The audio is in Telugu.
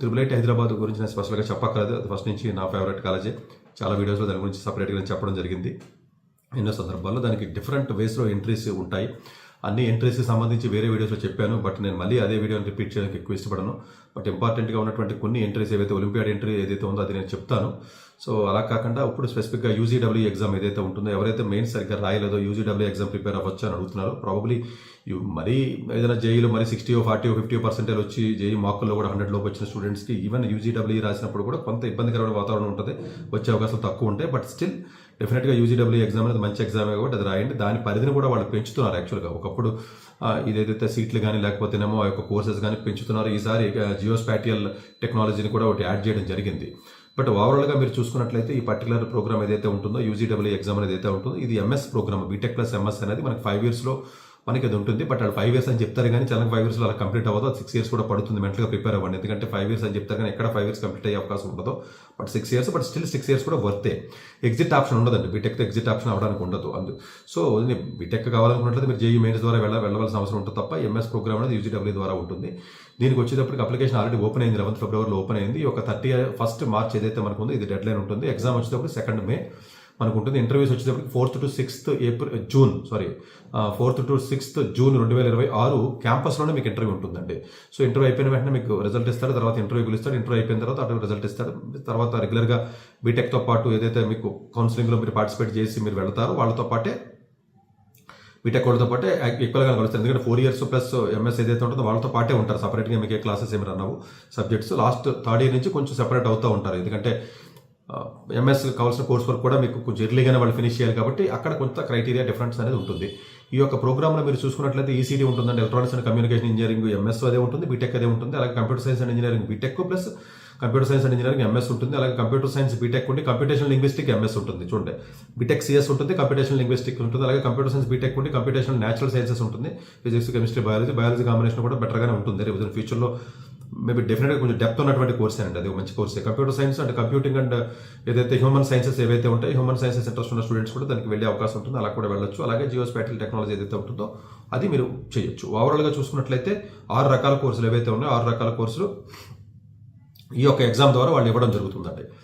త్రిబుల్ ఐటీ హైదరాబాద్ గురించి నేను స్పెషల్గా చెప్పక్కర్లేదు. అది ఫస్ట్ నుంచి నా ఫేవరెట్ కాలేజే. చాలా వీడియోస్లో దాని గురించి సపరేట్గా చెప్పడం జరిగింది. ఎన్నో సందర్భాల్లో దానికి డిఫరెంట్ వేస్లో ఎంట్రీస్ ఉంటాయి. అన్ని ఎంట్రీస్కి సంబంధించి వేరే వీడియోస్లో చెప్పాను, బట్ నేను మళ్ళీ అదే వీడియోని రిపీట్ చేయడానికి ఎక్కువ ఇష్టపడను. బట్ ఇంపార్టెంట్గా ఉన్నటువంటి కొన్ని ఎంట్రీస్ ఏవైతే ఒలింపియాడ్ ఎంట్రీ ఏదైతే ఉందో అది నేను చెప్తాను. సో అలా కాకుండా ఇప్పుడు స్పెసిఫిక్గా యూజీడబ్ల్యూ ఎగ్జామ్ ఏదైతే ఉంటుందో, ఎవరైతే మెయిన్ సరిగ్గా రాయలేదో యూజీడబ్ల్యూ ఎగ్జామ్ ప్రిపేర్ అవ్వచ్చు అని అడుగుతున్నారు. ప్రాబబ్లీ మరీ ఏదైనా జేఈలో మరి 60, 40, 50% వచ్చి జేఈ మార్కుల్లో కూడా 100 లోపు వచ్చిన స్టూడెంట్స్కి ఈవెన్ యూజీడబ్ల్యూ రాసినప్పుడు కూడా కొంత ఇబ్బందికరమైన వాతావరణం ఉంటుంది, వచ్చే అవకాశాలు తక్కువ ఉంటాయి. బట్ స్టిల్ డెఫినెట్గా యూజీడబ్ల్యూ ఎగ్జామ్ అనేది మంచి ఎగ్జామే కాబట్టి అది రాయండి. దాని పరిధిని కూడా వాళ్ళు పెంచుతున్నారు. యాక్చువల్గా ఒకప్పుడు ఇదేదైతే సీట్లు కానీ లేకపోతేనేమో ఆ యొక్క కోర్సెస్ కానీ పెంచుతున్నారు. ఈసారి జియోస్పాటియల్ టెక్నాలజీని కూడా ఒకటి యాడ్ చేయడం జరిగింది. బట్ ఓవరాల్గా మీరు చూసుకున్నట్లయితే ఈ పర్టికులర్ ప్రోగ్రామ్ ఏదైతే ఉంటుందో యూజీడబ్ల్యూ ఎగ్జామ్ అనేది ఏదైతే ఉంటుందో ఇది MS program, B Tech plus MS అనేది మనకి 5 yearsలో మనకి అది ఉంటుంది. బట్ అది 5 years అని చెప్తారు కానీ చాలా 5 yearsలో అలా కంప్లీట్ అవ్వదు. అది 6 years కూడా పడుతుంది. మెంటల్గా ప్రిపేర్ అవ్వండి. ఎందుకంటే 5 years అని చెప్తారు కానీ ఎక్కడ 5 years కంప్లీట్ అయ్యే అవకాశం ఉండదు. But 6 years, but still 6 years కూడా వర్తే. ఎగ్జిట్ ఆప్షన్ ఉండదండి బీటెక్తో, ఎగ్జిట్ ఆప్షన్ అవ్వడానికి ఉండదు. సో బీటెక్ కావాలనుకున్నట్లయితే మీరు జేఈ మెయిన్స్ ద్వారా వెళ్ళవలసిన అవసరం ఉంటుంది తప్ప ఎంఎస్ ప్రోగ్రామ్ అనేది యూజీడబ్ల్యూ ద్వారా ఉంటుంది. దీనికి వచ్చేటప్పటికి అప్లికేషన్ ఆల్రెడీ ఓపెన్ అయింది, 11th February ఓపెన్ అయింది. ఈ యొక్క 31st March ఏదైతే మనకు ఉందో ఇది డెడ్ లైన్ ఉంటుంది. ఎగ్జామ్ వచ్చేటప్పుడు 2nd May మనకు ఉంటుంది. ఇంటర్వ్యూస్ వచ్చేటప్పటికి 4th to 6th June 2026 క్యాంపస్లోనే మీకు ఇంటర్వ్యూ ఉంటుందండి. సో ఇంటర్వ్యూ అయిపోయిన వెంటనే మీకు రిజల్ట్ ఇస్తాడు, తర్వాత ఇంటర్వ్యూ పిలుస్తాడు. ఇంటర్వ్యూ అయిపోయిన తర్వాత అటు రిజల్ట్ ఇస్తాడు. తర్వాత రెగ్యులర్గా బీటెక్తో పాటు ఏదైతే మీకు కౌన్సిలింగ్లో మీరు పార్టిసిపేట్ చేసి మీరు వెళ్తారో వాళ్ళతో పాటే బీటెక్ వాళ్ళతో పాటే ఈక్వల్గా కలుస్తారు. ఎందుకంటే 4 years ప్లస్ ఎంఎస్ ఏదైతే ఉంటుందో వాళ్ళతో పాటే ఉంటారు. సపరేట్గా మీకు ఏ క్లాసెస్ ఏమి రన్ అవ్వు సబ్జెక్ట్స్. లాస్ట్ 3rd year నుంచి కొంచెం సెపరేట్ అవుతూ ఉంటారు. ఎందుకంటే ఎంఎస్ కావాల్సిన కోర్స్ వర్క్ కూడా మీకు కొంచెం ఎర్లీగానే వాళ్ళు ఫినిష్ చేయాలి కాబట్టి అక్కడ కొంత క్రైటీరియా డిఫరెన్స్ అనేది ఉంటుంది. ఈ యొక్క ప్రోగ్రామ్లో మీరు చూసుకున్నట్లయితే ఈసీడీ ఉంటుందండి, electronics and communication engineering MS అదే ఉంటుంది, బీటెక్ అదే ఉంటుంది. అలాగే computer science and engineering B Tech plus computer science and engineering MS ఉంటుంది. అలాగే కంప్యూటర్ సైన్స్ బీటెక్ ఉండి కంప్యూటేషన్ లింగ్విస్టిక్ ఎంఎస్ ఉంటుంది. చూడండి, బీటెక్ సిఎస్ ఉంటుంది, కంప్యూటేషన్ లింగ్విస్టిక్ ఉంటుంది. అలాగే కంప్యూటర్ సైన్స్ బీటెక్ ఉండి కంప్యూటేషన్ న్యాచురల్ సైన్సెస్ ఉంటుంది. ఫిజిక్స్, కెమిస్ట్రీ, బయాలజీ కాంబినేషన్ కూడా బెటర్గానే ఉంటుంది. రేపు ఫ్యూచర్లో మేబీ డెఫినెట్గా కొంచెం డెప్త్ ఉన్నటువంటి కోర్సే అండి, అది మంచి కోర్సే. Computer science and computing and ఏదైతే హ్యూమన్ సైన్సెస్ ఏవైతే ఉంటాయో హ్యూమన్ సైన్సెస్ ఇంట్రెస్ట్ ఉన్న స్టూడెంట్స్ కూడా దానికి వెళ్ళే అవకాశం ఉంటుంది, అలా కూడా వెళ్ళొచ్చు. అలాగే జియోస్పాటియల్ టెక్నాలజీ ఏదైతే ఉంటుందో అది మీరు చేయొచ్చు. ఓవరాల్గా చూసుకున్నట్లయితే 6 రకాల కోర్సులు ఏవైతే ఉన్నాయో 6 రకాల కోర్సులు ఈ యొక్క ఎగ్జామ్ ద్వారా వాళ్ళు ఇవ్వడం జరుగుతుందండి.